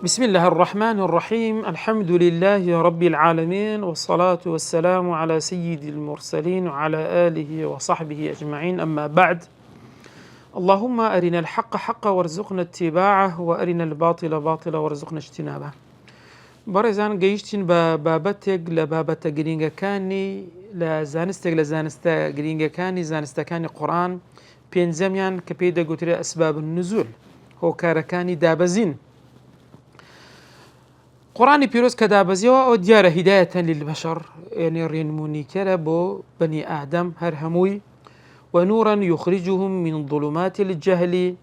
بسم الله الرحمن الرحيم. الحمد لله رب العالمين، والصلاة والسلام على سيد المرسلين وعلى آله وصحبه أجمعين، أما بعد. اللهم أرنا الحق حقا وارزقنا اتباعه، وأرنا الباطل باطلا وارزقنا اجتنابه. بەڕێزان گەیشتین بە بابەتێک لە بابەتە گرینگەکانی لە زانستە گرینگەکانی زانستەکانی قورئان، پێنجەمیان کە پێی دەگوترێت ئەسباب النزول، هۆکارەکانی دابەزین. قورآنی پیرۆز کە دابەزیەوە ئەو دیارە هیدایەتەن للبەشەر، یعنی ڕێنمونیکەرە بۆ بەنی ئادەم هەر هەمووی، ونورا يخرجهم من ظلمات الجهل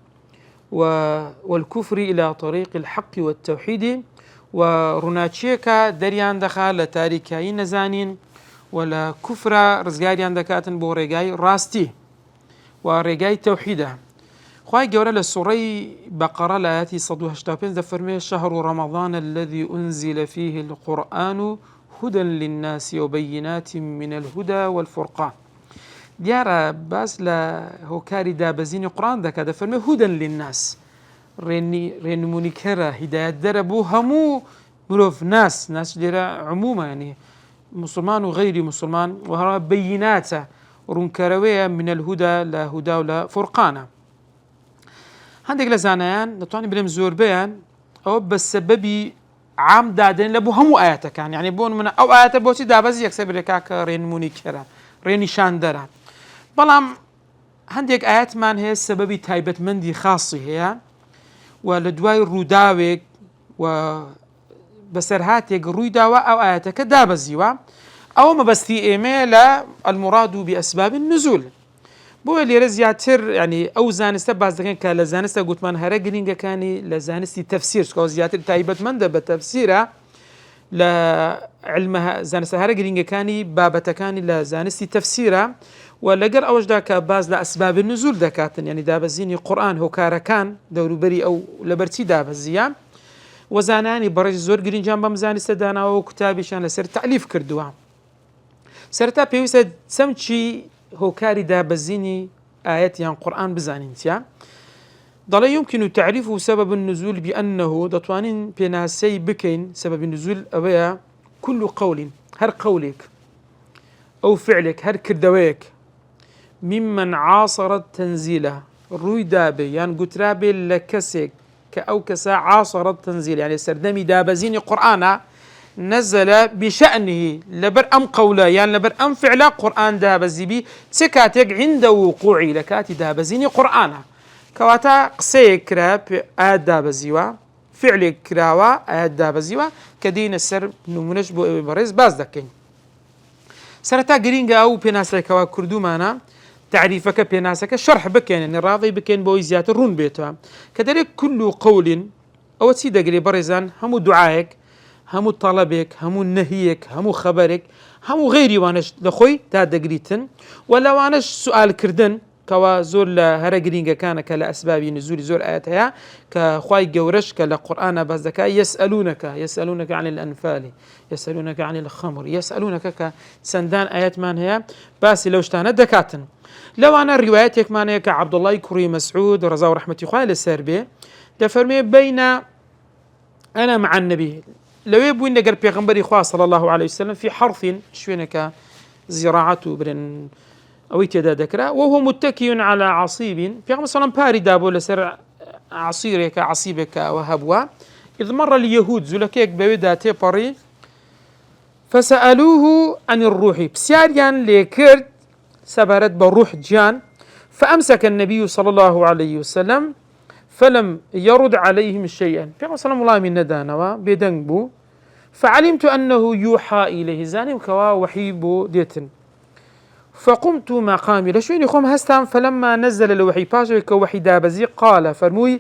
والكفر إلى طريق الحق والتوحيد، وروناچیەکە دەریان دەخات لە تاریکایی نەزانین و لە کوفرە ڕزگاریان دەکاتن بۆ ڕێگای ڕاستی و ڕێگای تەوحیدە. خوای گەورە لە سوڕەی بەقەرە لە ئایەتی 185 دەفەرمێ: شهر رمضان الذي أنزل فيه القرآن هدى للناس وبينات من الهدى والفرقان. دیارە باس لە هۆکاری دابەزینی قورئان دەکات، دەفەرمێ هدى للناس، ڕێنمونیکەرە، هیدایەت دەرە بۆ هەموو مرۆڤ. ناس لێرە عمومە، ینی مسلمان و غەیری مسلمان، و هەروەها بەییناتە، ڕوونکەرەوەیە من الهدى لە هودا و لە فورقانە. هەندێک لە زانایان دەتوانین بڵێم زۆربەیان ئەوە بە سەبەبی عام دادەن لە بۆ هەموو ئاەتەکان، یعنی بۆ منە ئەو ئاەتە بۆچی دابەزی یەکسەر برێکا کە ڕێنمونیکەرە، ڕێنیشاندەرە. بەڵام هەندێک ئاەتمان هەیە سەبەبی تایبەتمەندی خاصی هەیە و لە دوای ڕووداوێک و بەسەرهاتێک ڕووی داوە ئەو ئاەتەکە دابەزیوە. ئەوە مەبەستی ئێمە لە المراد بأسباب النزول. بۆیە لێرە زیاتر ینی ئەو زانستە باز دەکەن کە لە زانستە گوتمان هەرە گرینگەکانی لە زانستی تەفسیر، چکە زیاتر تایبەتمەندە بە تەفسیرە لە علمە زانستە هەرە گرینگەکانی بابەتەکانی لە زانستی تەفسیرە، و لەگەر ئەوەشدا کە باز لە ئەسباب النزول دەکاتن، یعنی دابەزینی قورئان، هۆکارەکان دەوروبەری ئەو لەبەرچی دابەزیە. وەزانانی بەڕێز زۆر گرنگیان بەم زانستە داناوە و کوتابیشان لەسەر تەعلیف کردووە. سەرەتا پێویستە چەمچی هۆکاری دابەزینی ئاەت یان قورئان بزانین چیە. دەڵێ يمكن تعريف سبب النزول بأنه، دەتوانین پێناسەی بکەین سبب النزول ئەوەیە كل قول، هەر قولێک ئەو فعلێک، هەر کردەوەیەک ممن عاصر التنزيل، ڕووی دابێ یان گوترابێ لە کەسێک کە ئەو کەسە عاصر التنزيل، یعنی سەردەمی دابەزینی قورئانە، نزل بشأنه لبر أم قولا يعني لبر أم فعلا قرآن دابزيبي سكاتك عند وقوعي لكاتي دابزيني قرآن كواتا قصي كراب آد دابزيوا فعل كراوا آد دابزيوا كدين السر نمونش بو برز باز دكين سرتا جرينجا أو بيناسا كوا كردو معنا تعريفك بيناسك شرح بكين يعني راضي بكين بو زيات الرون بيتها كذلك كل قول أو تسيدا قري برزان همو دعائك، همو طلبك، همو نهيك، همو خبرك، همو غيري وانش لخوي تا دقريتن، ولا وانش سؤال كردن كوا زور لهرا جرينجا كان كلا أسباب نزول زور آياتها كخواي جورش كلا قرآن بازدكا يسألونك عن الأنفال، يسألونك عن الخمر، يسألونك كسندان آيات مان هي بس لو اشتانا دكاتن. لو أنا رواياتك مان هي كعبد الله كري مسعود رضا ورحمة الله للسربي دفرمي بين أنا مع النبي لو يبوين نقر بيغمبري خواه صلى الله عليه وسلم في حرث شوينك زراعته برن أويتدا ذكره وهو متكي على عصيب في مثلا باري دابو لسر عصيرك عصيبك وهبوا إذ مر اليهود زلكيك بودا تيبري فسألوه عن الروح بسياريان ليكرد سبرت بالروح جان فأمسك النبي صلى الله عليه وسلم فلم يرد عليهم شيئا في مثلا الله من ندانوا بدنبو فعلمت أنه يوحى إليه زاني وكوا وحيبو ديتن فقمت مقامي لشوين يخوم هستام فلما نزل الوحي باشا وحي دابزي قال فرموي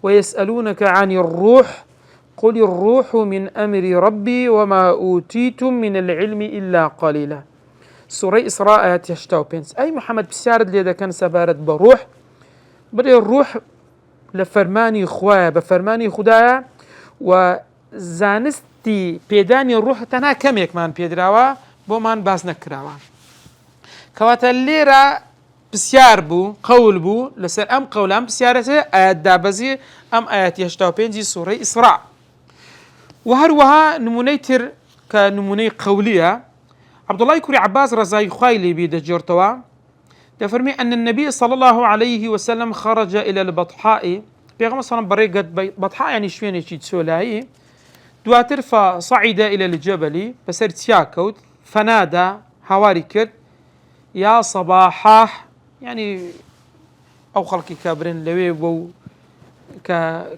ويسألونك عن الروح قل الروح من أمر ربي وما أوتيتم من العلم إلا قليلا. سورة إسراء يشتاو بينس أي محمد بسيارد ليدا كان سبارد بروح بدي الروح لفرماني خوايا بفرماني خدايا وزانستي بيداني الروح تنا كميك مان بيدراوا بو مان باز نكراوا كواتا الليرة بسيار بو قول بو لسر أم قولام بسيارته آيات دابزي أم آيات يشتاو بينجي سورة إسراء وهروها نمونيتر كنموني قولية عبد الله كوري عباس رضي خويلي بيد جورتوا تفرمي أن النبي صلى الله عليه وسلم خرج إلى البطحاء بيغم صلى الله عليه وسلم بطحاء يعني شويني شي تسولاي دواتر فصعد إلى الجبل بسر تياكوت فنادى هواري كرد يا صباحاه يعني أو خلقي كابرين لوي بو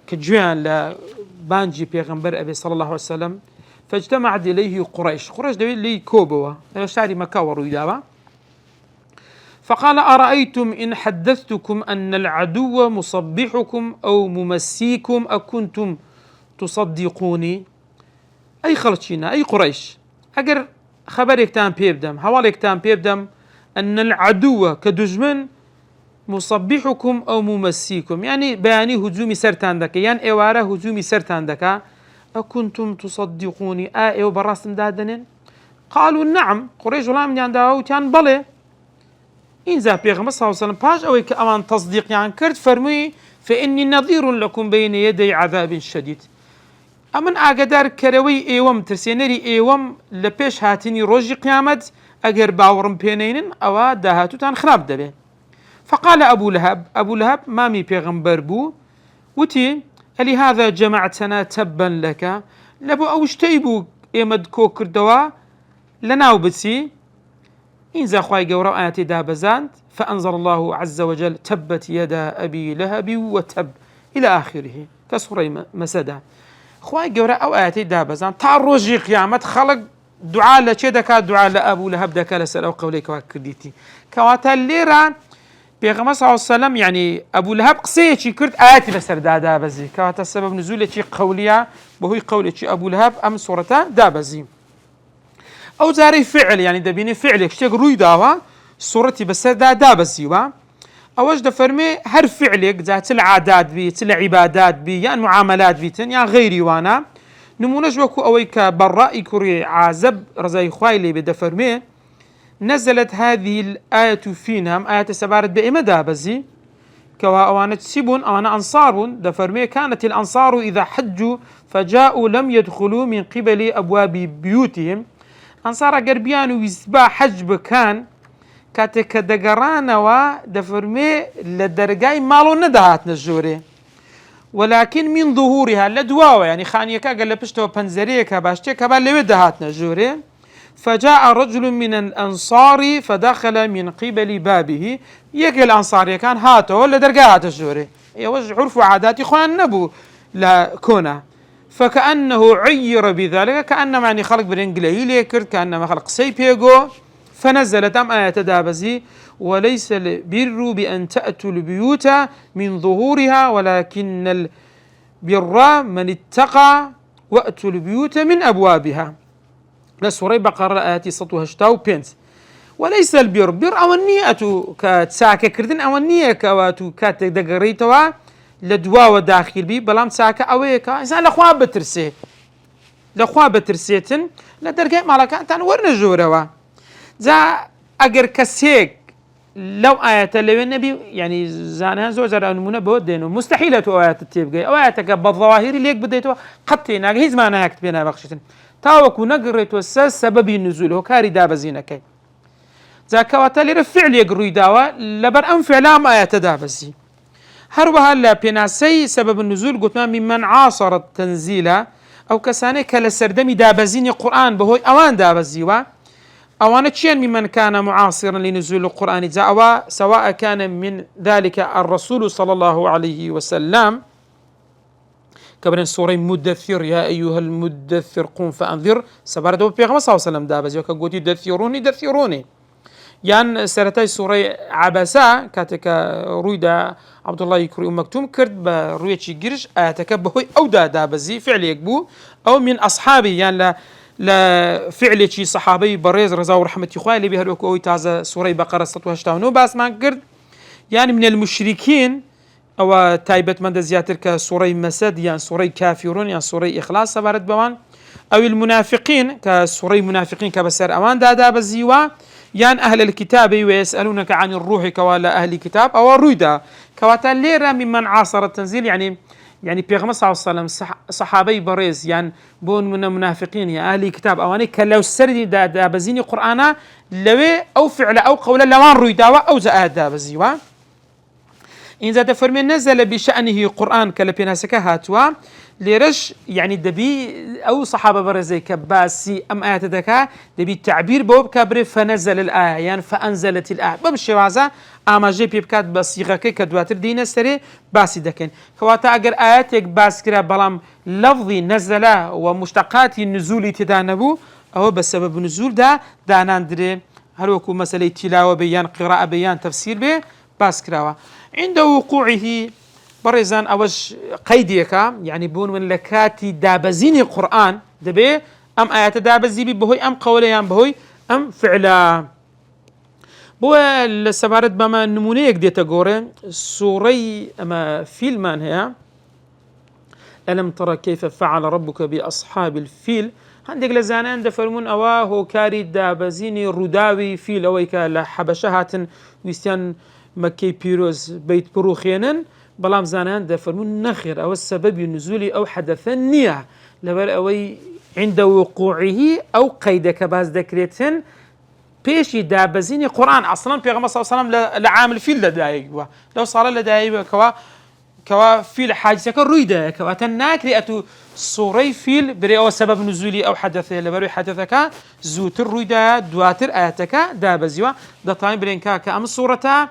كجوان لبانجي بيغمبر أبي صلى الله عليه وسلم فاجتمعت إليه قريش دوي لي كوبوا شاري مكاور ويدابا فقال أرأيتم إن حدثتكم أن العدو مصبحكم أو ممسيكم أكنتم تصدقوني أي خلشينا أي قريش أجر خبرك تام بيبدم حوالك تام بيبدم أن العدو كدجمن مصبحكم أو ممسيكم يعني بياني هجومي سرتان دكا يعني إوارة هجومي سرتان دكا أكنتم تصدقوني إيو براستم دادنين قالوا نعم قريش ولا من ينداو كان بلي إنزا بيغمبر صلى الله عليه وسلم باش أو كأمان تصديق يعني كرد فرمي فإني نظير لكم بين يدي عذاب شديد أمن أقدر كروي إيوم ترسينري إيوم لبيش هاتيني روجي قيامت أجر باورم بينين أو دهاتو تان خراب دبي فقال أبو لهب مامي بيغمبر بو وتي لهذا جمعتنا تبا لك لبو أوشتيبو إيمد كوكر دوا لناو بتسي إن خواي قورا آياتي دابزاند فأنزل الله عز وجل تبت يدا أبي لهب وتب إلى آخره كسورة مسدا خواي قورا أو آياتي دابزاند تعرجي قيامت خلق دعاء لشدك دعاء لأبو لهب دك لسأل أو قوليك وكرديتي كواتا الليران بيغمبر صلى الله عليه وسلم يعني أبو لهب قصيتي كرت آياتي بسر دابزي كواتا السبب نزول شي قولية وهو قولة شي أبو لهب أم سورة دابزي أو زاري فعل يعني دبيني فعلك شتيك روي داوا صورتي بس دابزيوا أوش دفرمي هر فعلك ذات العادات بي تل عبادات بي يعني معاملات بيتن يعني غيري وانا نمونج وكو أويك برائي كوري عازب رزاي خوالي بدفرمي نزلت هذه الآية فينا آية سبارت بإما دابزي كوا أوانا تسيبون أوانا أنصارون دفرمي كانت الأنصار إذا حجوا فجاءوا لم يدخلوا من قبل أبواب بيوتهم أنصار قربيان ويسبا حج بكان كاتك دقرانا ودفرمي لدرقاي مالو ندهات نجوري ولكن من ظهورها لدواوة يعني خانيكا قال لبشتو بنزريكا باشتيكا باللي دهات نجوري فجاء رجل من الأنصار فدخل من قبل بابه يكي الأنصار كان هاتو لدرقاها تجوري يوجه عرف وعادات إخوان نبو لا كونا فكأنه عير بذلك كأنما يعني خلق بالإنجليزي ليكر كأنما خلق سيبيغو فنزلت آية دابزي وليس البر بأن تأتوا البيوت من ظهورها ولكن البر من اتقى وأتوا البيوت من أبوابها لسوري بقرة آياتي سطوها شتاو بينس وليس البر بر أولنية كتساكا كردن أولنية كواتو كاتك دقريتوا لدواوة داخل بي بلام ساكا أويكا إنسان لخوا بترسيتن لدرجة مالكان تان ورن جوروا زا أجر كسيك لو آية اللي النبي يعني زانها زوجر أنمونا بودينه مستحيلة آيات التيبقى أو آياتك بالظواهر اللي يقبضيتوا قطينا هيز ما أنا هكتبينها بخشتن تاوك ونقريت والساس سبب النزول هو كاري دابزينك ذاك واتالي رفعل يقروي داوا لبر أنفعلام آيات دابزي هروها لا بيناسي سبب النزول قلت ما ممن عاصر التنزيل أو كساني كالسردمي دابزين القرآن بهوي أوان دابزيوا أوان تشين ممن كان معاصرا لنزول القرآن جاءوا سواء كان من ذلك الرسول صلى الله عليه وسلم كبرين سورة مدثر يا أيها المدثر قم فأنذر سبردو بيغمبر صلى الله عليه وسلم دابزيوا كقولي دثروني يعني سرتاي سورة عبسة كاتك رويدا عبد الله يكري مكتوم كرد برويتشي جرش أتكبه أو دابزي فعل يكبو أو من أصحابي يعني لا فعل شي صحابي بريز رضا ورحمة إخواني اللي بيهلوكو أوي تازا سورة بقرة سطوها شتاونو بس ما كرد يعني من المشركين أو تايبت من زياتر كسورة مسد يعني سورة كافرون يعني سورة إخلاص سبارت بوان أو المنافقين كسورة منافقين كبسر أوان دابزيوا يعني أهل الكتاب ويسألونك عن الروح كوالا أهل الكتاب أو الرويدا كواتا ليرا ممن عاصر التنزيل يعني يعني پیغمبر صلى الله عليه وسلم صحابي بريز يعني بون من منافقين يا اهل كتاب اواني كلو سردي دا بزيني قرانا لوي او فعل او قول لوان روي داوا او زاد دا بزيوا إن ذا فرمي نزل بشأنه قرآن كلا بيناسك هاتوا ليرش يعني دبي أو صحابة برزي كباسي أم آيات دكا دبي تعبير بوب كابري فنزل الآية يعني فأنزلت الآية بمشي وعزا أما جي بيبكات بصيغة كدواتر دينا سري باسي دكين كواتا أجر آياتك باس كرا بلام لفظي نزل ومشتقات النزول تدانبو أو بسبب نزول دا ناندري هلوكو مسألة تلاوة بيان قراءة بيان تفسير به باس كراوا عند وقوعه برزان أوش قيديك يعني بون من لكاتي دابزيني قرآن دبي أم آيات دابزي بهوي أم قوليان بهوي أم فعلا بو السبارت بما نمونيك ديتا غوري سوري أما فيلمان هي ألم ترى كيف فعل ربك بأصحاب الفيل عندك لزانان دفرمون أواه كاري دابزيني روداوي فيل أويكا لحبشهات ويستيان مكي بيروز بيت بروخينن بلام زانان دفرمون نخير أو السبب النزولي أو حدث النية لبر أوي عند وقوعه أو قيدك باز ذكرتن بيشي دابزيني قرآن أصلا بيغمبر صلى الله عليه وسلم لعامل فيل لدايق لو صار لدايق كوا فيل حاجزك الرويدة كوا تناكري أتو صوري فيل بري أو سبب نزولي أو حدث لبر حدثك زوت الرويدة دواتر آياتك دابزيوا دطاين برينكا كأم صورتا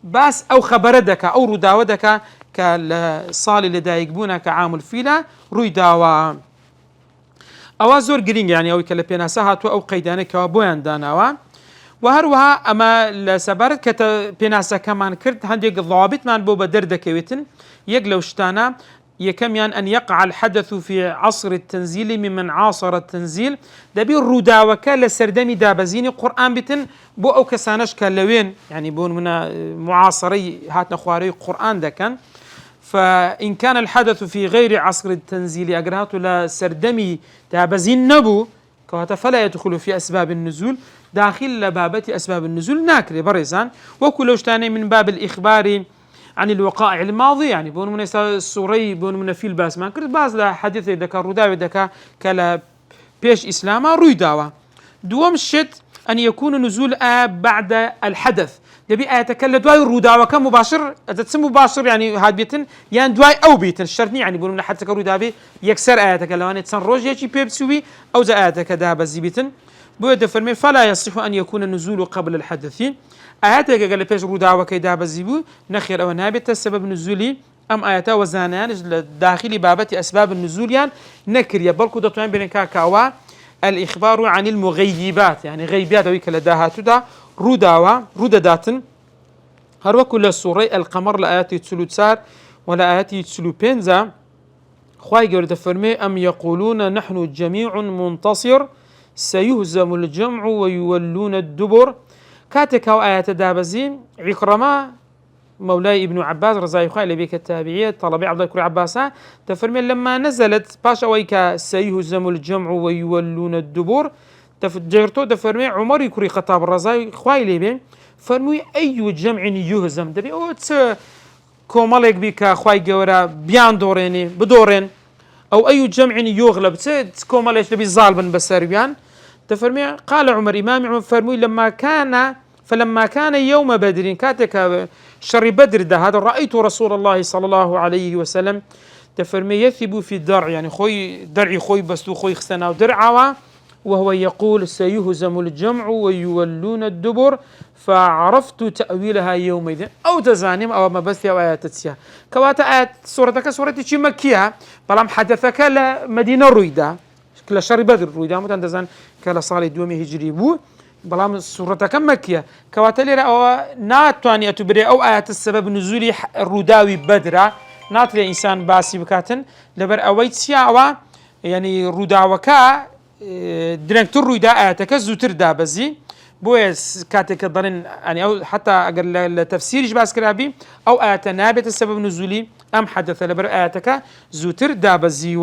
بس أو خبردك أو رداودك كالصالي لدايق بونا كعامل فيلا رويداوا أو زور جرين يعني أو كلا سهات أو قيدانك وبوان داناوا وهروها أما لسبارت كتا بيناسا كمان كرت هنديك ضوابط من بوبا دردكويتن يقلوشتانا يكميان أن يقع الحدث في عصر التنزيل ممن عاصر التنزيل دبي الرداوة لسردمي دابزيني قرآن بتن بو أو كسانش كاللوين يعني بون من معاصري هاتنا خواري قرآن دكان فإن كان الحدث في غير عصر التنزيل أقرهات لسردمي دابزين نبو كواتا فلا يدخل في أسباب النزول داخل لبابة أسباب النزول ناكري بريزان وكلوش تاني من باب الإخبار عن الوقائع الماضية يعني بون من السوري بون من في الباس ما كرت باز لا حديث دكا روداوي دكا كلا بيش إسلاما رويداوا دوم شت أن يكون نزول بعد الحدث دبي أتكلم دواي روداوا كم مباشر تسمى مباشر يعني هاد بيتن يعني دواي أو بيتن شرطني يعني بون من حتى كروداوي يكسر آياتك لو أن تسنروج يجي بيبسوي أو زي آياتك دابا زيبيتن بويد فرمي فلا يصح أن يكون النزول قبل الحدث آياتك قال بيش روداوا كيدا بزيبو نخير أو نابت السبب نزولي أم آياتا وزانان داخل بابة أسباب النزول يعني نكر يبالكو دطوان بينكا كاوا الإخبار عن المغيبات يعني غيبات ويك لداهاتو دا روداداتن هروا كل سورة القمر لآيات يتسلو تسار ولا آيات يتسلو بينزا خواهي قرد فرمي أم يقولون نحن جميع منتصر سيهزم الجمع ويولون الدبر كاتك أو آيات دابزين عكرما مولاي ابن عباس رضي الله عنه بك التابعية طلبي عبد الله عباسا تفرمي لما نزلت باش أويك سيهزم الجمع ويولون الدبر تفجرتو تفرمي عمر يكري خطاب الرزاي خواي بين فرمي أي جمع يهزم دبي أو كومالك بك خواي جورا بيان دوريني بدورين أو أي جمع يغلب كومالك دبي ظالبا بسربيان تفرمي قال عمر إمام عمر فرمي فلما كان يوم بدر كاتك شر بدر ده هذا رأيت رسول الله صلى الله عليه وسلم تفرمي يثب في الدرع يعني خوي درعي خوي بستو خوي خسنا ودرعوا وهو يقول سيهزم الجمع ويولون الدبر فعرفت تأويلها يومئذ أو تزانم أو ما بث أو آيات تسيا كواتا آيات سورتك سورة مكية بلام حدثك لمدينة رويدا كلا شر بدر رويدا متندزان كلا صالح دومي هجري بو بلام سورتك مكية كواتلي أو ناتواني أتبري أو آيات السبب نزولي الروداوي بدرة ناتلي إنسان باسي بكاتن لبر أويت سياوا يعني روداوكا درنكتر رويدا آياتك زوتر دابزي بويس كاتك ضرن يعني أو حتى أقل التفسير جباس كرابي أو آيات نابت السبب نزولي أم حدث لبر آياتك زوتر دابزي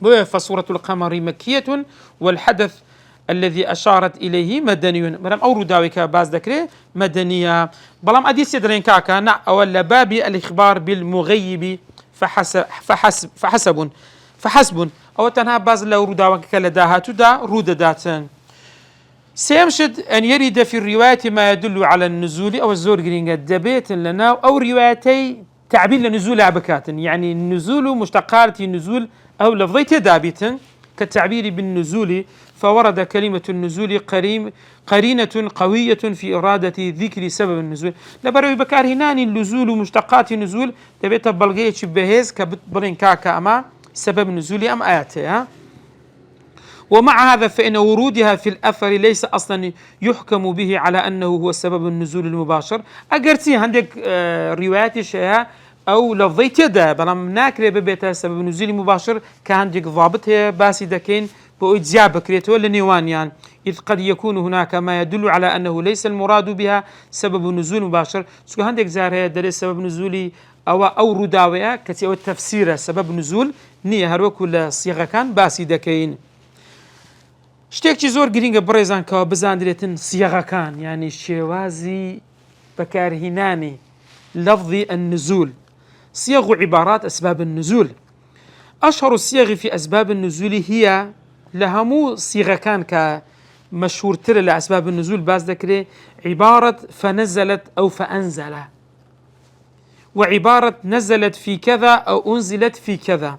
بويس فصورة القمر مكية والحدث الذي أشارت إليه مدني بلام أو رداويك باز ذكره مدنية بلام أديس يدرين كاكا أو باب الإخبار بالمغيب فحسب أو تنها باز لو رودا وكلا داهاتو دا رودا داتن. سيمشد أن يرد في الرواية ما يدل على النزول أو الزور جرينجا دبيت لنا أو روايتي تعبير لنزول عبكات، يعني النزول مشتقات النزول أو لفظي دابتا كالتعبير بالنزول، فورد كلمة النزول قرينة قوية في إرادة ذكر سبب النزول. لبروي بكار هناني النزول مشتقات النزول دبيت بلغية شبهيز كبتبرين كاكا أما سبب النزول أم آياتها. ومع هذا فإن ورودها في الأثر ليس أصلا يحكم به على أنه هو سبب النزول المباشر. أجرتي عندك روايات شيئا أو لفظي تدا بلام ناكري ببيتها سبب النزول المباشر كعندك ضابطها باسي دكين بأجزاء بكريت ولا نيوان يعني، إذ قد يكون هناك ما يدل على أنه ليس المراد بها سبب النزول المباشر. سو عندك زارها دليل سبب نزولي أو رداوية كتي أو التفسير سبب نزول نية هروك ولا صيغة كان باسي دكين. شتێکی زۆر گرینگە بڕێزان کەوا بزانرێتن سیاغەکان يعني شێوازی بەکارهێنانی لفظ النزول، صيغ عبارات أسباب النزول. أشهر الصيغ في أسباب النزول هي لهمو صيغة كان كمشهور تر لأسباب النزول باز ذكري عبارة فنزلت أو فأنزل، وعبارة نزلت في كذا أو أنزلت في كذا.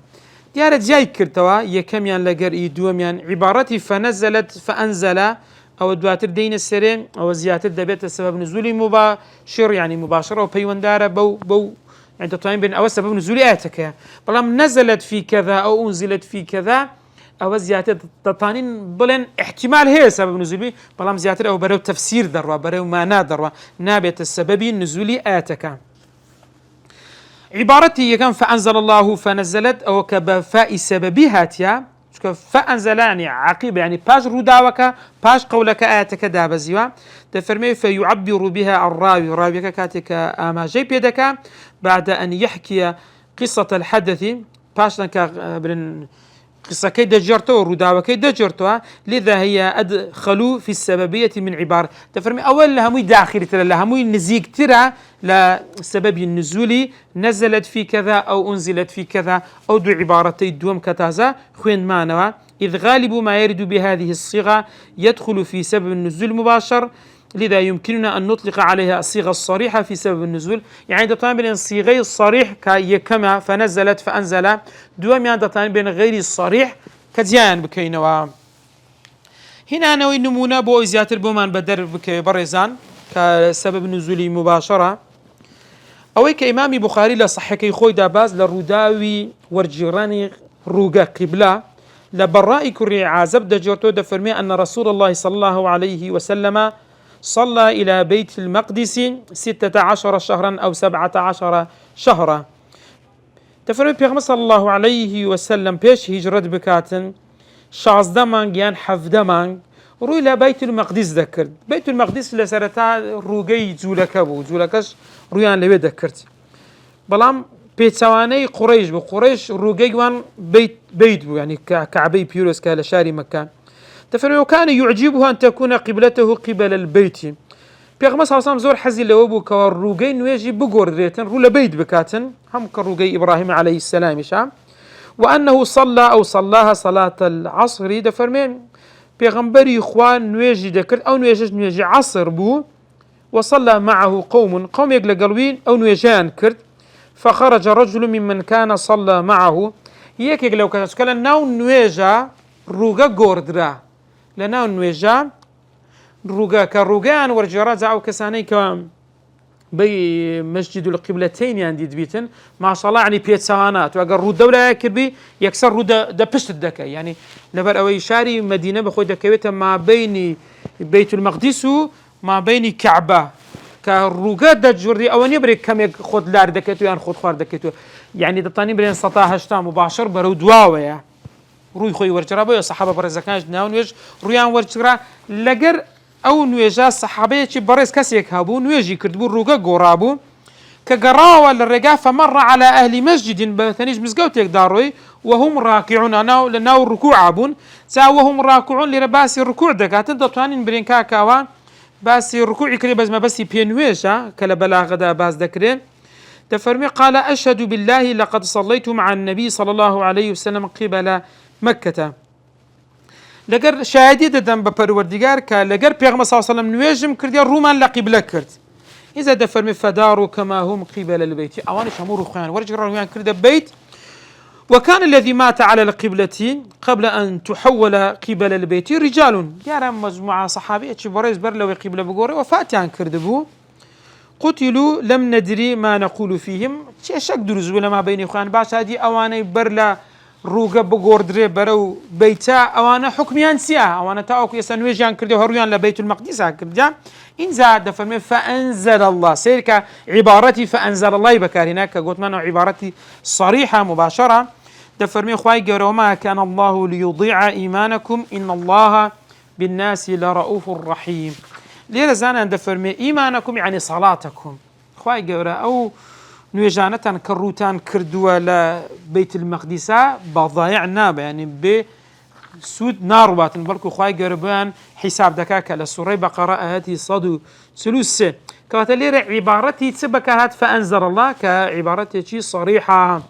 دیارە جای کردەوە یەکەمیان لەگەر دووەمیان عیبارەتی فەنەزەلت فەئەنزەلە ئەوە دواتر دێنە سەرێ ئەوە زیاتر دەبێتە سەبەب نزولی مباشر يعني مباشرة وپەیوەنددارە بەو يعني دەتوانین بێن ئەوە سەبەب نزولی ئاەتەکەیە. بەڵام نەزەلت في كذا أو أنزلت في كذا ئەوە زیاتر دەتوانین بڵێن احتمال هەیە سەبەب نزولی، بەڵام زیاتر ئەو بەرەو تەفسیر دەڕوا بەرەو مانا دەڕوا نابێتە سەبەبی نزولی ئاەتەکە. عبارتي كان فأنزل الله فنزلت أو كبفاء سببها تيا فأنزل يعني عقيبة يعني باش روداوك باش قولك آياتك دابزيوا تفرمي فيعبر بها الراوي راويك كاتك آما جي بيدك بعد أن يحكي قصة الحدث باش لك قصة كي دجرته وروداوة كي دجرته، لذا هي أدخلوا في السببية من عبارة تفرمي أول لهموي داخل ترى لهموي نزيق ترى لسبب النزول نزلت في كذا أو أنزلت في كذا أو دو عبارتي دوم كتازا خوين مانوا، إذ غالب ما يرد بهذه الصيغة يدخل في سبب النزول المباشر، لذا يمكننا أن نطلق عليها الصيغة الصريحة في سبب النزول. يعني دطان بين الصيغة الصريح كيكما فنزلت فأنزل دوام يعني دطان بين غير الصريح كزيان بكينوا. هنا نوي نمونا بو زياتر بومان بدر بكي برزان كسبب نزولي مباشرة أو كإمام بخاري لصحكي خوي داباز للرداوي ورجيراني روغا قبلة لبراء كري عازب دجرتو دفرمي أن رسول الله صلى الله عليه وسلم صلى إلى بيت المقدس 16 شهرا أو 17 شهرا. تفرمي بيغمس صلى الله عليه وسلم بيش هجرت بكاتن 16 مانگ يان 17 مانگ روي إلى بيت المقدس ذكرت. بيت المقدس لسرتا روغي جولكا بو جولكاش رويان لبي ذكرت بلام بيتسواني قريش بقريش روغي وان بيت بو يعني كعبي بيروس كالشاري مكان. تفرمي وكان يعجبها أن تكون قبلته قبل البيت. بيغمس صلى الله عليه وسلم زور حزي لوبو كروغي نويجي بقور ريتن رولا بيت بكاتن هم كروغي إبراهيم عليه السلام شام، وأنه صلى أو صلاها صلاة العصر دفرمين بيغمبري إخوان نويجي ذكر أو نويجي عصر بو وصلى معه قوم يقل قلوين أو نويجان كرد، فخرج رجل ممن كان صلى معه هيك لو كان ناو نويجا روغا غوردرا لناو نويجا روغا كروغان ورجرات أو كساني بي مسجد القبلتين عندي دبيتن ما شاء الله يعني بيت سوانات واقر رود دولة كربي يكسر رود دا بشت الدكا يعني لبر أوي شاري مدينة بخوي دكويتا ما بين بيت المقدس وما بين كعبة كروغات دا جوري أو نبري كم يخد لار دكتو يعني خد خوار دكتو يعني دطاني برين سطاها هشتا مباشر برو دواوية روي خوي ورجرا بو صحابة برزكانج ناون ويج رويان ورجرا لقر أو نويجا صحابية بريس كسيك هابو نويجي كردبو روغا غورابو كقراوة للرقا فمر على أهل مسجد بثنيج مزقوتيك داروي وهم راكعون لناو الركوع عابون وهم راكعون لرباسي الركوع دكاتن دطوانين برين كاكاوا باسي الركوع كري بس ما بسي بينويجا كلا بلاغ دا باس دكرين دفرمي قال أشهد بالله لقد صليت مع النبي صلى الله عليه وسلم قبل مكة لقر شاهدي ددن بپروردگار كا لقر پیغمبر صلى الله عليه وسلم نواجم كرديا رومان لقبلة كرد إذا دفرمي فداروا كما هم قبل البيت أوانش همور خيان ورجع روان كرد بيت وكان الذي مات على القبلة قبل أن تحول قبل البيت رجال يارا مجموعة صحابية بريز برلوي قبلة بقوري وفاتي عن كردبو قتلوا لم ندري ما نقول فيهم شك دروز ولا ما بين إخوان باش هذه أواني برلا روغا بقور دري برو بيتا أوانا حكميان سيا أوانا تاوك يسنويجيان كردي هرويان لبيت المقدس كرديا إن زاد فرمي فأنزل الله سيرك عبارتي فأنزل الله بكار هناك قلت منه عبارتي صريحة مباشرة دفرمي خواي قروا ما كان الله ليضيع إيمانكم إن الله بالناس لرؤوف رحيم ليه زانا دفرمي إيمانكم يعني صلاتكم خواي قروا أو نوێژانەتان کەڕوتان کردووە لە بەیت المەقدیسا بەضایع نابە يعني بسوود ناڕواتن بەڵکو خوای گەورە بۆیان حیساب دەکا کە لە سوڕەی بەقەرە ئاەتی 133 کەواتە لێرە عیبارەتی چ بەکارهات فەئەنزەڵ الله کە عیبارەتێکی صەریحە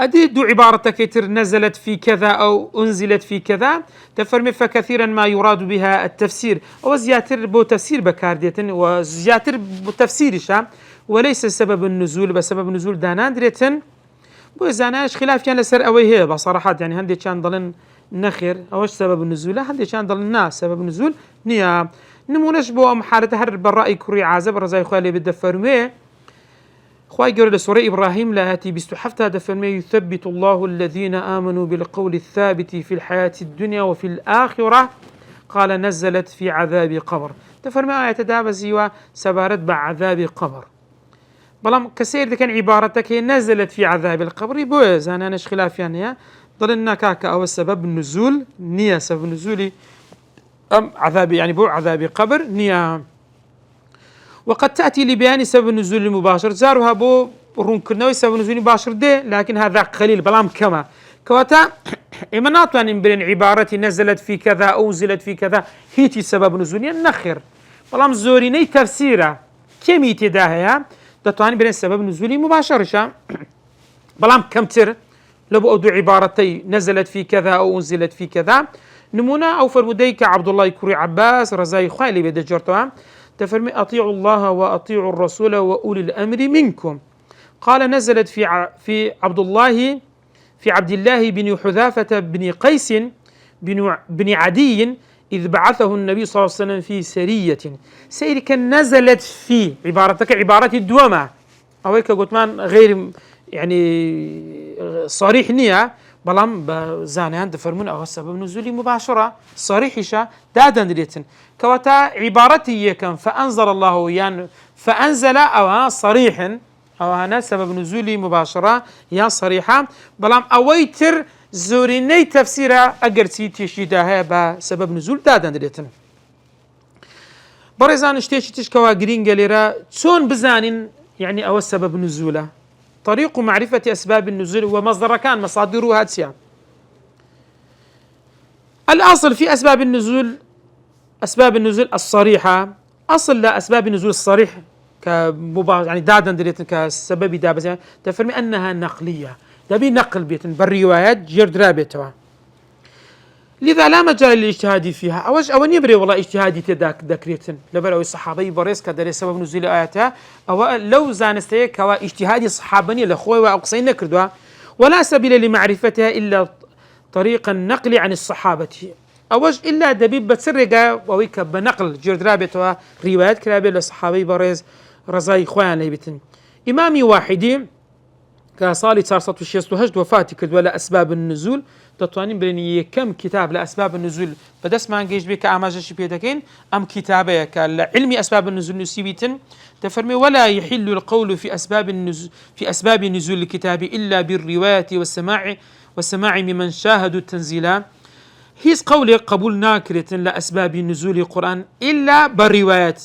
أدي دو عبارة كتر نزلت في كذا أو أنزلت في كذا تفرمي فكثيرا ما يراد بها التفسير أو زياتر بو تفسير بكارديتن وزياتر بو تفسير شا وليس سبب النزول بسبب نزول دانان دريتن بو زاناش خلاف كان لسر أوي هي بصراحة يعني هندي كان ضلن نخير أوش سبب النزول هندي كان ضلن ناس سبب النزول نيا نمونش بو محارة هر بالرأي كوري عازب رزاي خوالي بالدفرمي خواهي قرر لسورة إبراهيم لهاتي بستحفت هذا فالما يثبت الله الذين آمنوا بالقول الثابت في الحياة الدنيا وفي الآخرة قال نزلت في عذاب قبر تفرمي آية دابزي وسبارت بعذاب قبر بلام كسير دي كان عبارتك نزلت في عذاب القبر بوز أنا نش خلاف يعني ضلنا كاكا أو السبب النزول نية سبب نزولي أم عذاب يعني بو عذاب قبر نية وقد تأتي لبيان سبب النزول المباشر زارها بو رونكرنوي سبب النزول المباشر ده لكن هذا قليل بلام كما كواتا إمناط يعني بين عبارة نزلت في كذا أو نزلت في كذا هيتي سبب نزول النخر بلام زوريني تفسيره كمي تداهيا دتواني بين سبب نزول مباشر بلام كمتر لبو أدو عبارتي نزلت في كذا أو نزلت في كذا نمونا أو فرموديك عبد الله كوري عباس رزاي خالي بيد جرتوا تفرمي أطيعوا الله وأطيعوا الرسول وأولي الأمر منكم قال نزلت في عبد الله بن حذافة بن قيس بن عدي إذ بعثه النبي صلى الله عليه وسلم في سرية سيرك نزلت في عبارتك عبارة الدوامة أويك قلت من غير يعني صريح نية بلام بزانيان دفرمون أو السبب نزولي مباشرة صريحشة دادا دريتن كواتا عبارتي كان فأنزل الله يعني فأنزل أو صريح أو أنا سبب نزولي مباشرة يا صريحة بلام أويتر زوريني تفسيرها أجرتي تشيدها بسبب نزول دادا دريتن برزان اشتيش تشكوا جرين قاليرا شون بزانين يعني أو السبب نزوله طريق معرفة أسباب النزول ومصدر كان مصادره هاتسيا الأصل في أسباب النزول الصريحة أصل لا أسباب النزول الصريح يعني دادا دريتن كسبب دابة تفرمي أنها نقلية تبي نقل بيتن بالروايات جرد رابطها لذا لا مجال للاجتهاد فيها أو يبري والله اجتهادي تداك ذكريتن لبرأوا الصحابي بريس كدري سبب نزول آياتها أو لو زانستي كوا اجتهادي صحابني لأخوي وأقصين نكردوا ولا سبيل لمعرفتها إلا طريق النقل عن الصحابة أوج إلا دبيب بتسرقة وويك بنقل جرد رابطها روايات كلابي للصحابي بريس رزاي خوان ليبتن إمامي واحدي كصالي صار وشيست وفاتي كرد ولا أسباب النزول تطوانين بريني كم كتاب لأسباب النزول بدس ما نجيش بك أماجش بيدكين أم كتابة كعلمي أسباب النزول نسيبتن تفرمي ولا يحل القول في أسباب نزول الكتاب إلا بالرواية والسماع ممن شاهدوا التنزيل هيس قولي قبول ناكرة لأسباب نزول القرآن إلا بالروايات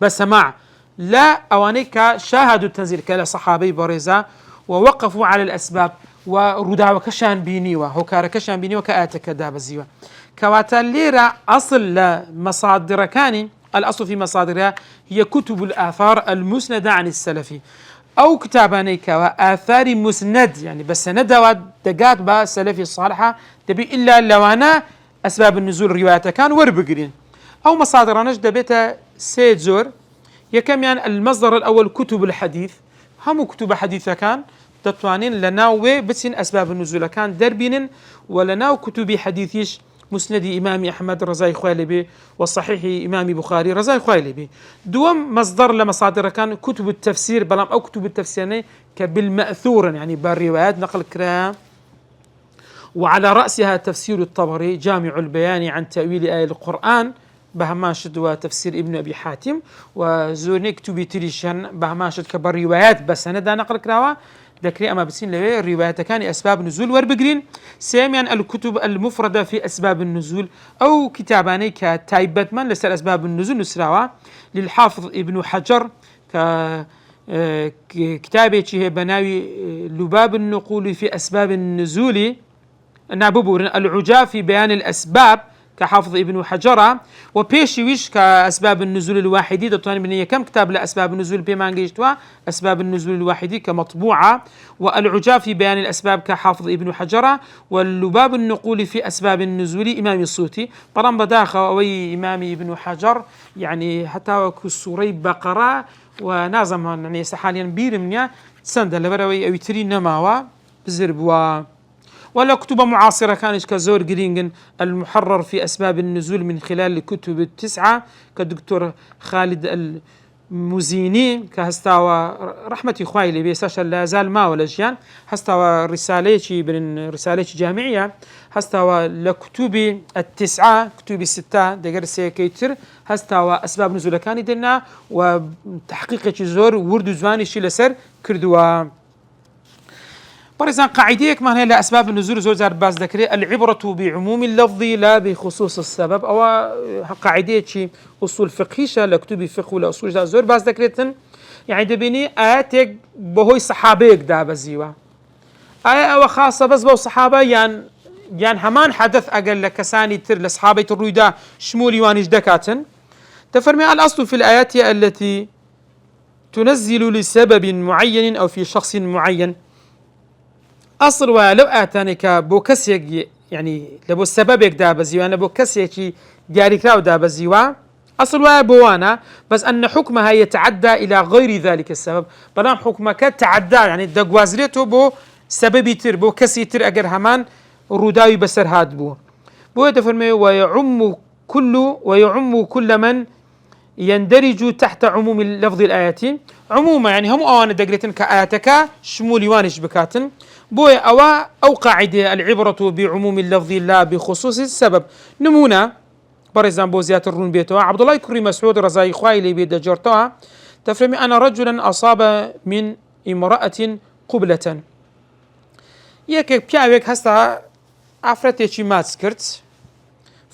بسماع لا أوانيك شاهدوا التنزيل كلا صحابي بريزا ووقفوا على الأسباب وردا وكشان بينيوا هوكار كشان بينيوا كآتك دابزيوا كواتا ليرا أصل لمصادر كان الأصل في مصادرها هي كتب الآثار المسندة عن السلف أو كتابانيك وآثار مسند يعني بس سند دقات با سلفي الصالحة دبي إلا لو أنا أسباب النزول روايات كان وربقرين أو مصادر نجد بيتا سيد زور يكم يعني المصدر الأول كتب الحديث هم كتب حديث كان تطوانين لناوي بسين أسباب النزول كان دربين ولناو كتب حديثيش مسند إمام أحمد رزاي خوالبي والصحيح إمام بخاري رزاي خوالبي دوم مصدر لمصادر كان كتب التفسير بلام أو كتب التفسير كبالمأثور يعني بالروايات نقل كرام وعلى رأسها تفسير الطبري جامع البيان عن تأويل آية القرآن بهماشد وتفسير ابن أبي حاتم وزوني كتبي تريشن بهماشد كبر روايات بس أنا دا نقل كراوا ذكري أما بسين لوي الروايات كان أسباب نزول وربقرين ساميا الكتب المفردة في أسباب النزول أو كتاباني كتايبت من لسر أسباب النزول نسراوا للحافظ ابن حجر كتابي هي بناوي لباب النقول في أسباب النزول ناببور العجاف في بيان الأسباب كحافظ ابن حجر وبيشويش كأسباب النزول الواحدي دطان بنية كم كتاب لأسباب النزول بما نجيشتوا أسباب النزول الواحدي كمطبوعة والعجاف في بيان الأسباب كحافظ ابن حجر واللباب النقول في أسباب النزول إمام الصوتي طبعا بداخل أوي إمام ابن حجر يعني حتى كسوري بقرة ونازم يعني حاليا بيرمنيا سند لبروي أو ترين نماوا بزربوا ولا كتب معاصرة كانت كزور جرينجن المحرر في أسباب النزول من خلال الكتب التسعة كدكتور خالد المزيني كهستاوى رحمة إخوائي اللي بيساش لا زال ما ولا جيان هستاوى رسالتي بين رسالتي جامعية هستاوى لكتب التسعة كتب الستة دقر سيكيتر هستاوى أسباب نزول كان دنا وتحقيق زور ورد زواني شي لسر كردوا برزان قاعديك ما هي لأسباب النزول زور زار باز ذكري العبرة بعموم اللفظ لا بخصوص السبب أو قاعدية شيء أصول فقهيشة لكتب فقه ولا أصول زور باز ذكريتن يعني دبيني آياتك بهوي صحابيك دا بزيوا آية أو خاصة بس بو صحابة يعني همان حدث أقل لكساني تر لصحابة الرويدا شمولي وانيش دكاتن تفرمي الأصل في الآيات التي تنزل لسبب معين أو في شخص معين أصل ولو آتانك بو كسيك يعني لبو سببك دابزيوا أنا بو كسيك دياري كراو دابزيوا أصل وابوانا بس أن حكمها يتعدى إلى غير ذلك السبب بلام حكمك تعدى يعني دقوازريتو بو سببي تر بو كسي تر أجر همان روداوي بسر هاد بو يتفرمي ويعم كل من يندرج تحت عموم لفظ الآيات عموما يعني هم أوانا دقلتن كآياتك شمولي وانش بكاتن بوي أو قاعدة العبرة بعموم اللفظ لا بخصوص السبب نمونا برزان بوزيات الرون بيتوا عبد الله كريم مسعود رزاي خوايلي بيد جرتوا تفرمي أنا رجلا أصاب من امرأة قبلة يك بياويك هستا عفرتي مات سكرت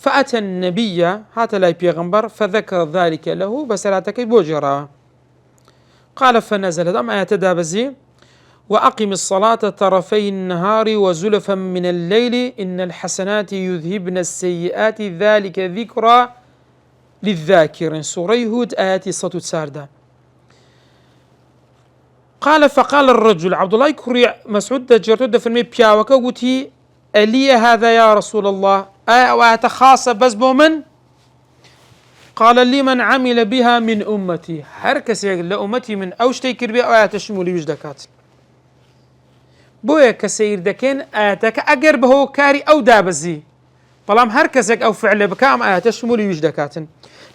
فأتى النبي هات لاي بيغمبر فذكر ذلك له بسراتك بوجرا قال فنزل دم آيات دابزي وأقم الصلاة طرفي النهار وزلفا من الليل إن الحسنات يذهبن السيئات ذلك ذكرى للذاكر سورة هود آيات صوت ساردة قال فقال الرجل عبد الله كري مسعود جرتود في المي بياوكا وتي ألي هذا يا رسول الله آية خاصة بس بومن قال لي من عمل بها من أمتي هركس يقول لأمتي من أوش تيكر بها آية تشمولي وجدكات بويا كسير دكين آياتك أجر به كاري أو دابزي طالما هركزك أو فعل بكام آيات شمولي وجدكاتن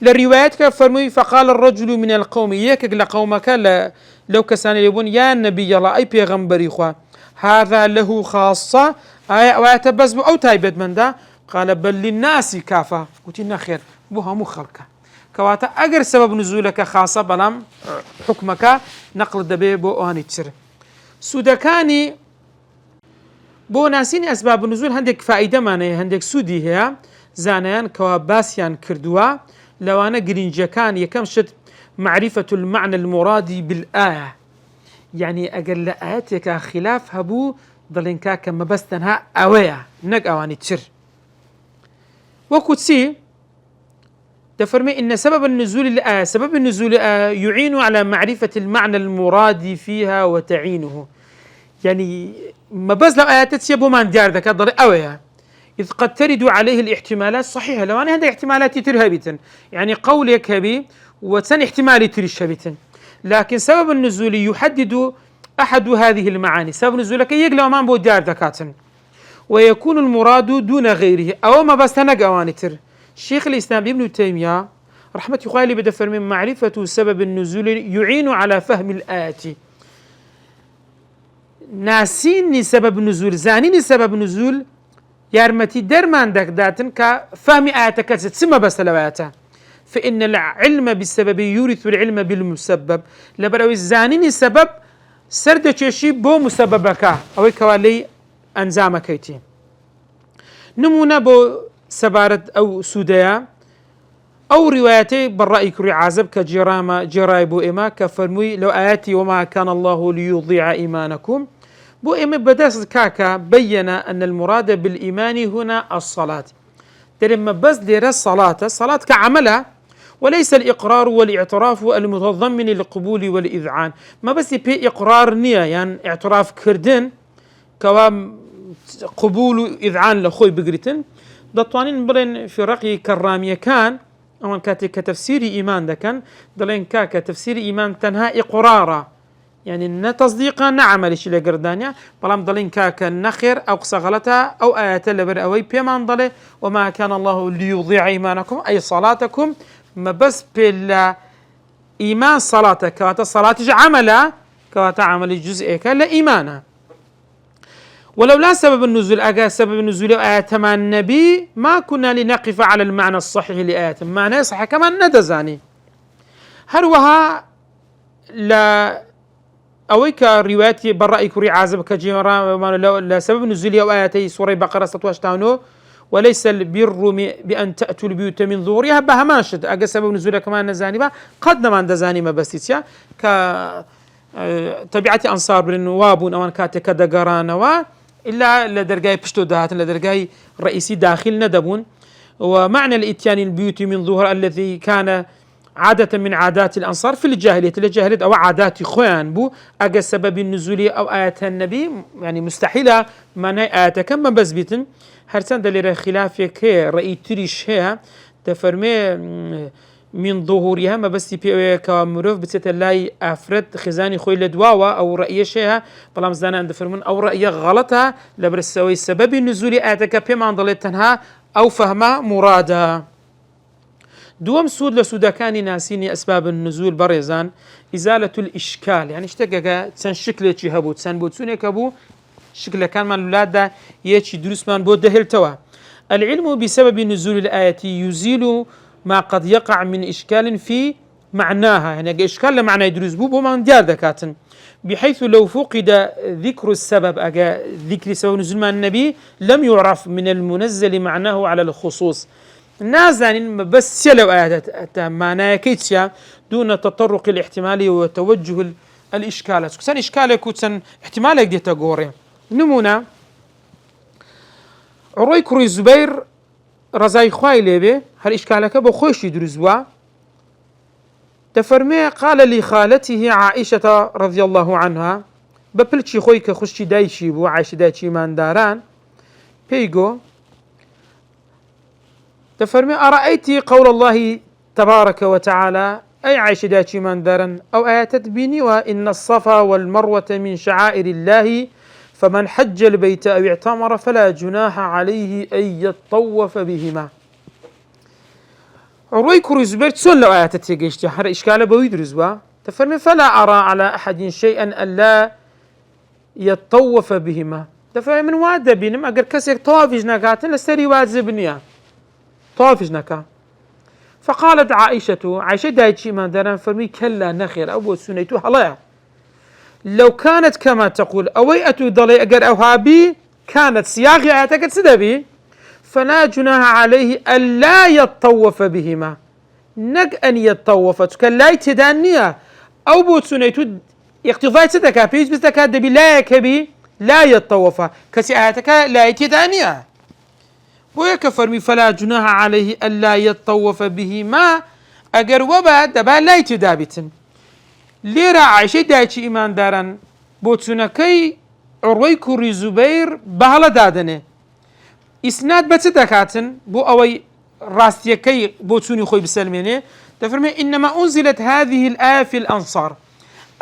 للروايات كفرمي فقال الرجل من القوم يكك لقومك لو كسان يبون يا النبي الله أي بيغمبري إخوة هذا له خاصة آيات بس أو تايبد من ده قال بل للناس كافة قلت خير بوها مخلقة كواتا أجر سبب نزولك خاصة بلام حكمك نقل دبي بو أني تسر سودكاني بو ناسيني أسباب النزول هندك فائدة ماني هندك سودي هي زانيان كواباسيان كردوا لو أنا جرينجا كان يكمشت معرفة المعنى المرادي بالآية يعني أقل آياتك خلاف هبو ضلنكا كما بستنها أويا نق أواني تشر وكتسي تفرمي إن سبب النزول الآية سبب النزول يعين على معرفة المعنى المراد فيها وتعينه. يعني ما بس لو آيات تسيبه ما نديار ذاك ضري أويا، إذ قد ترد عليه الاحتمالات صحيحة. لو أنا هذا احتمالات ترهبتن، يعني قولك هبي وتن احتمال ترشبتن، لكن سبب النزول يحدد أحد هذه المعاني. سبب نزولك يقلع ما بو ديار ذكاتن، ويكون المراد دون غيره أو ما بس تنق أوانتر. الشيخ الإسلام ابن تيمية رحمة الله بدفر من معرفة سبب النزول يعين على فهم الآيات. ناسيني سبب نزول زانيني سبب نزول يارمتي درمان دك داتن كفهم آياتك تسمى بس لواتا، فإن العلم بالسبب يورث العلم بالمسبب. لبروي زانيني سبب سرد تشي بو مسببك أو كوالي أنزامكيتي. نمونا بو سبارت أو سودايا أو رواياتي بالرأي كري عازب جراي بو إما كفرموي لو آياتي وما كان الله ليضيع إيمانكم. بو إما بدأت كاكا بين أن المراد بالإيمان هنا الصلاة. تلما بس دير الصلاة كعملها، وليس الإقرار والاعتراف المتضمن للقبول والإذعان. ما بس بي إقرار نية يعني اعتراف كردن كوام قبول إذعان لخوي بقريتن. دطوانين بلين في رقي كرامية كان أو كتفسير إيمان ده كان دلين كتفسير إيمان تنها إقرارا، يعني نتصديقا نعمل شيء لقردانيا بلام دلين كنخير أو قصغلتها أو آيات لبر أوي بيمان ضله وما كان الله ليضيع إيمانكم أي صلاتكم. ما بس بلا إيمان صلاتك كواتا صلاتك عملا كواتا عمل الجزء كلا إيمانا. ولو لا سبب النزول أجا سبب النزول آيات مع النبي ما كنا لنقف على المعنى الصحيح لآيات معنى صحيح كمان ندزاني هروها لا أويك روايات برأي كري عازب كجيرا لا سبب النزول أو آياتي سورة بقرة 26 وليس البر بأن تأتوا البيوت من ظهورها بها ماشد أجا سبب نزول كمان نزاني با قد ما ندزاني ما بستيا ك طبيعة أنصار بالنواب أو كاتك دقران إلا لدرجاي بشتو دهات لدرجاي رئيسي داخل ندبون. ومعنى الإتيان البيوت من ظهر الذي كان عادة من عادات الأنصار في الجاهلية أو عادات خوان بو أجا سبب النزول أو آيات النبي يعني مستحيلة معنى آيات كم بس بيتن هرسان دليل خلافك رأي تريش هي تفرمي من ظهورها ما بس بي كمروف بتتلاي أفرد خزاني خوي لدواوا أو رأي شيها بلام زانا عند فرمون أو رأي غلطها لبرسوي سبب النزول آتك بما ضلتنها أو فهمها مرادا. دوم سود لسودا كان ناسيني أسباب النزول بريزان إزالة الإشكال، يعني اشتقق تسان شكل هبو تسان بوتسوني كبو شكل كان من الولاد يتشي دروس من بود دهلتوا. العلم بسبب نزول الآية يزيل ما قد يقع من إشكال في معناها، يعني إشكال لمعنى يدرس بو من ديار ذكاتن بحيث لو فقد ذكر السبب أجا ذكر سبب نزول مع النبي لم يعرف من المنزل معناه على الخصوص. نازن بس لو آيات معناها كيتشا دون تطرق الاحتمال وتوجه الإشكالات كسان إشكالك وكسان احتمالك دي تقوري. نمونا عروي كري الزبير رزاي خواي ليبي هل إشكالك بخوش يدرزوا تفرمي قال لخالته عائشة رضي الله عنها ببلتشي خويك خشي دايشي بو عايش دايشي من داران بيجو تفرمي أرأيت قول الله تبارك وتعالى أي عايش دايشي من داران أو آيات تبيني وإن الصفا والمروة من شعائر الله فمن حج البيت أو اعتمر فلا جناح عليه أن يطوف بهما. عروي كري الزبير تسون لو آيات تيجيشتي حر إشكال بويدرزوا تفرمي فلا أرى على أحد شيئا ألا يطوف بهما. تفرمي من واد بينما أجر كسر طوافج نكاتن لستري واجبنيا طوافج نكا. فقالت عائشة دايتشي ما دارن فرمي كلا نخير أبو سنيتو هلا لو كانت كما تقول أويئة ضلي أجر أوهابي كانت سياق آياتك تسدبي فلا جناح عليه ألا يطوف بهما نق أن يطوف كلا يتدانيا أو بوتسونيتو اقتضاء تدكا بيج بستكا دبي لا يكبي لا يطوف كسي آياتك لا يتدانيا ويك فرمي فلا جناح عليه ألا يطوف بهما أجر وبا دبا لا يتدابتن ليرا عائشة دايتشي إيمان دارن بوتسونكي عروي كوري زبير بهلا دادنه إسناد بتدكاتن بو أوي راستيكي بوتسوني خوي بسلمينه تفرمي إنما أنزلت هذه الآية في الأنصار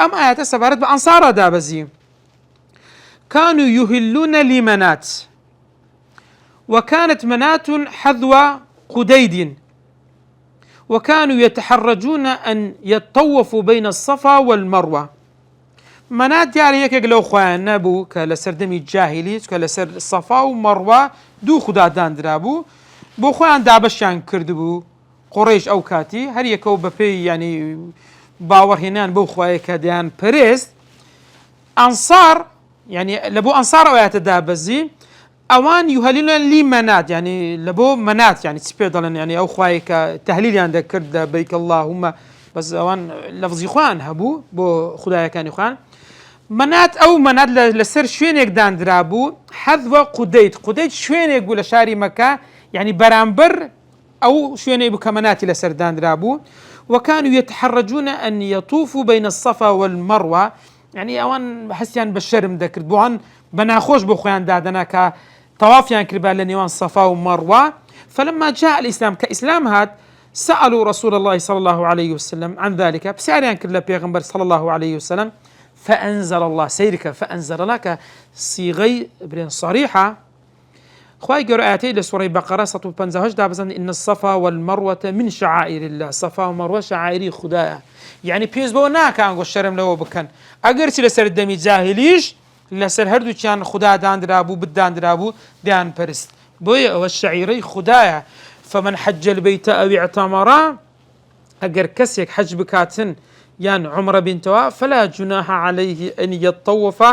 أم آيات سبارت بأنصار دابزي كانوا يهلون لمنات وكانت منات حذو قديد وكانوا يتحرجون أن يطوفوا بين الصفا والمروة منات يعني هيك لو خوان نبو كالسر دمي جاهلي كالسر الصفا ومروة دو خدا دان درابو بو خوان دابشان كردبو قريش أو كاتي هر يكو ببي يعني باور هنان بو خواي كديان بريست أنصار يعني لبو أنصار أويات دابزي أوان يهللون لي منات يعني لبو منات يعني تسبيدلن يعني أو خواي كتهليل عندك كرد بيك اللهم بس أوان لفظي خوان هبو بو خدايا كان خوان منات أو منات لسر شوين يقدان درابو حذو قديد شوين يقول شاري مكة يعني برامبر أو شوين يبو كمنات لسر دان درابو وكانوا يتحرجون أن يطوفوا بين الصفا والمروة يعني أوان حسيان بالشرم ذكر بوان بناخوش بخوان دادنا كطواف يعني كربال لنيوان الصفا ومروة فلما جاء الإسلام كإسلام هاد سألوا رسول الله صلى الله عليه وسلم عن ذلك بسعر يعني كرلا بيغمبر صلى الله عليه وسلم فأنزل الله سيرك فأنزل لك صيغي صريحة خواهي قرأ آياتي لسورة بقرة 150 دابزن إن الصفا والمروة من شعائر الله الصفا والمروة شعائري خدايا يعني بيز بو ناكا انقو الشرم لو بكن اگرچی لسر دمي جاهليش لسر هردو چان خدا دان درابو بدان درابو دان پرست بوي او الشعيري خدايا فمن حج البيت او اعتمرا اگر كسيك حج بكاتن يان عمر بنتوا فلا جناح عليه ان يطوف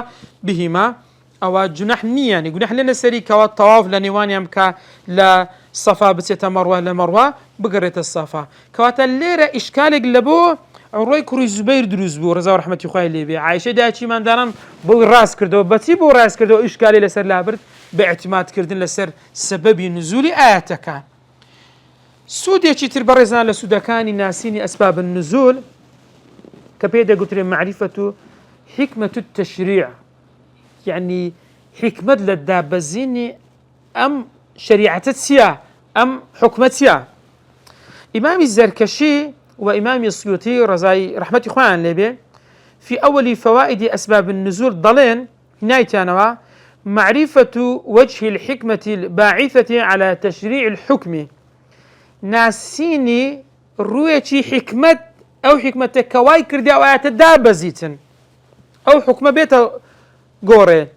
بهما او جناح ني يعني جناح لنا سريكا والطواف لنيوان يمكا لا صفا بتيتا مروه لمروه بقريت الصفا كواتا الليرة اشكالك لبو عروي كوري زبير دروز بو رضا ورحمة خواه ليبي عايشة داچي من دارن بو راس كردو بتي بو راس كردو اشكالي لسر لابرد باعتماد كردن لسر سبب نزول آياتك سود يچي تربرزان لسودكاني ناسيني أسباب النزول كبيدا قلت معرفة حكمة التشريع يعني حكمة للدابزيني أم شريعة السيا أم حكمة السيا إمام الزركشي وإمام السيوطي رضاي رحمة إخوان لبي في أول فوائد أسباب النزول ضلين نايتانوا معرفة وجه الحكمة الباعثة على تشريع الحكم ناسيني رويتي حكمة أو حكمة كواي كردي أو آيات دابزيتن أو حكمة بيت غوري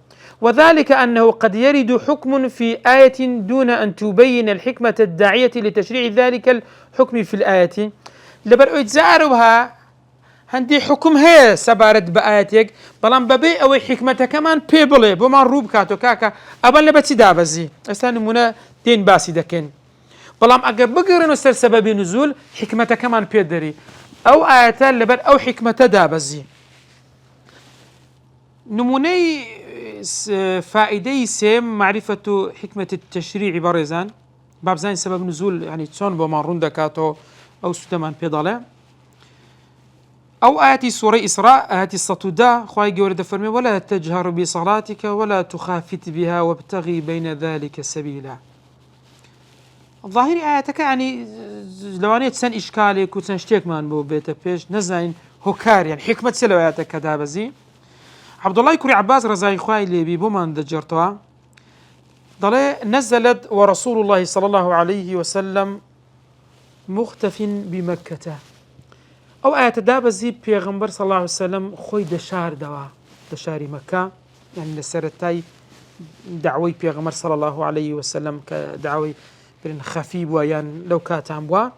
وذلك أنه قد يرد حكم في آية دون أن تبين الحكمة الداعية لتشريع ذلك الحكم في الآية لبر اجزارها هندي حكم هي سبارت بآياتك بلان ببي أو حكمة كمان بيبلي بمان روب كاتو كاكا أبان لبتي دابزي استاني منا دين باسي دكين بلان أقر بقرن وستر سبب نزول حكمة كمان بيدري أو آياتان لبر أو حكمة دابزي نموني فائدي سيم معرفة حكمة التشريع برزان باب زين سبب نزول يعني تسون بمان روندكاتو أو سودمان بيضالة أو آتي سورة إسراء آتي الصتودا خواهي قورد فرمي ولا تجهر بصلاتك ولا تخافت بها وابتغي بين ذلك سبيلا الظاهر آياتك يعني لوانيت سن إشكالك وسن اشتيك مان بو بيتا بيش نزاين هوكار يعني حكمة سلو آياتك دابزي عبد الله كوري عباس رزاي خواهي اللي بيبو من دجرتوا ضلي نزلت ورسول الله صلى الله عليه وسلم مختف بمكة أو آيات دابزي بيغمبر صلى الله عليه وسلم خوي دشار دوا دشاري مكة يعني لسرتاي دعوي بيغمبر صلى الله عليه وسلم كدعوي خفيف ويان لو كاتم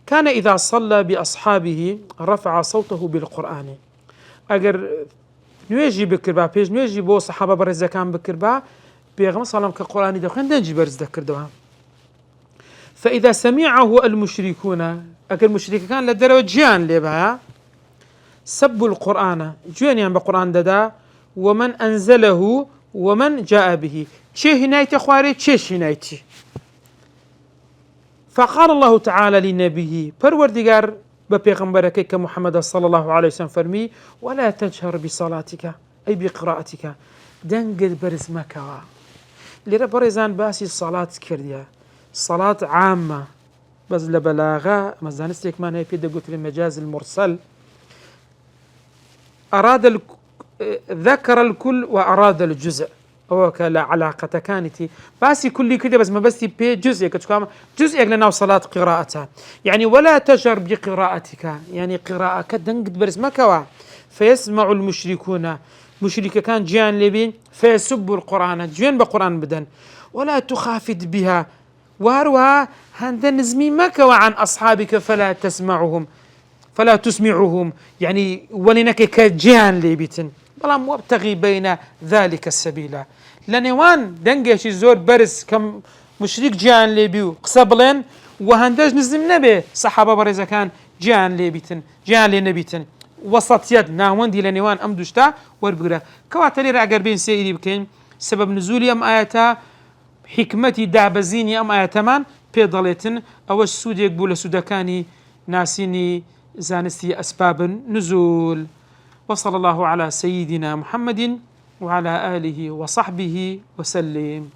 كان إذا صلى بأصحابه رفع صوته بالقرآن أجر نواجي بكربا بيج نواجي بو صحابة برز كان بكربا بيغمبر صلى الله عليه وسلم كقرآن دخن دنجي برز ذكر دوا فإذا سمعه المشركون أكل المشرك كان لدرجة جيان لبها سبوا القرآن جيان يعني بالقرآن ددا ومن أنزله ومن جاء به چه هنايتي خواري چش هنايتي. فقال الله تعالى لنبيه پروردگار بپیغمبرك كمحمد صلى الله عليه وسلم فرمي ولا تجهر بصلاتك أي بقراءتك دنقد برز مكوا لرا برزان باسي الصلاة كرديا صلاة عامة بس لبلاغة مزانستيك ما نيبيد قلت المجاز المرسل أراد ذكر الكل وأراد الجزء أو كلا علاقة كانت باسي كل كده بس ما بس بي جزء كتكام جزء لنا صلاة قراءتها يعني ولا تجر بقراءتك يعني قراءة كدنقد برز مكوا فيسمع المشركون مشرك كان جيان لبين فيسبوا القرآن جيان بقرآن بدن ولا تخافت بها واروها هندن نزمي مكوا عن أصحابك فلا تسمعهم يعني ولنك كجيان لبيتن بلام وابتغي بين ذلك السبيل لنوان دنگشي زور برز كم مشرك جيان لبيو قسبلن وهندج نزم نبي صحابة برزا كان جيان لبيتن جيان لنبيتن وسط يد ناوندي لنوان ام دوشتا وربقرا كواتلي راقر بين سيدي بكين سبب نزولي ام آياتا حكمتي دابزيني ام آياتمان بيضالتن او السود يقبول سودكاني ناسيني زانستي أسباب النزول. وصلى الله على سيدنا محمد وعلى آله وصحبه وسلم.